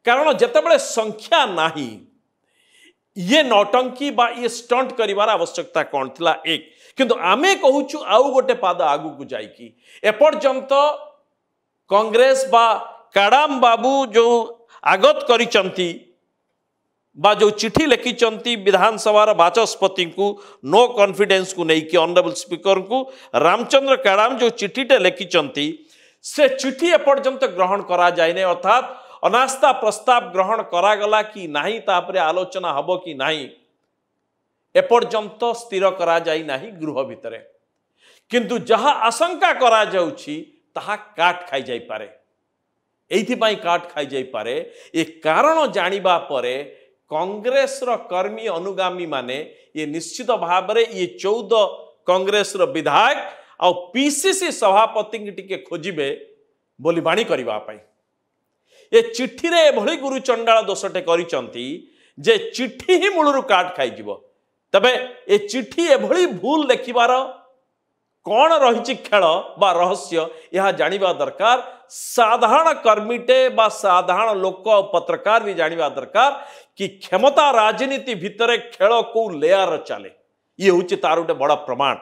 कारण जितेबाला संख्या नाही ये नौटंकी बा ये स्टंट करिवार आवश्यकता कौन थिला एक किंतु आमे कहूचु आउ गोटे पाद आगु को जाइकी एपर्यंत कांग्रेस बा काडाम बाबू जो आगत करिचंती बा जो चिठी लिखिचंती विधानसभा बाचस्पति को नो कॉन्फिडेंस को नहीं कि ऑनरेबल स्पीकर को रामचंद्र काडाम जो चिठीटे लिखिचंती से चिठी एपर्यंत ग्रहण करा जायने अर्थात अनास्था प्रस्ताव ग्रहण करागला कि नाही तापरे आलोचना हबो कि नाही एपर्यंत स्थिर करा जाई नाही गृह भितरे किंतु जहा आशंका करा जाउछि ताहा काट खाई जाई पारे एइथिपाई काट खाई जाई पारे ए कारण जानिबा परे कांग्रेस रो कर्मी अनुगामी माने ये निश्चित भाव रे ये 14 कांग्रेस रो विधायक आ पीसीसी सभापति टिके खोजिबे बोली बाणी करबा पाई ये चिट्ठी रे एभली गुरु चंडाल दोषटे करिचंती जे चिट्ठी ही मूलरू काट खाई जीवो तबे ए चिट्ठी एभली भूल देखिबार कौन रही खेल बा रहस्य यह जानिबा दरकार साधारण कर्मीटे बा साधारण लोक पत्रकार भी जानिबा दरकार कि क्षमता राजनीति भितरे खेल को लेयर चले ये हूँ तार गोटे बड़ प्रमाण।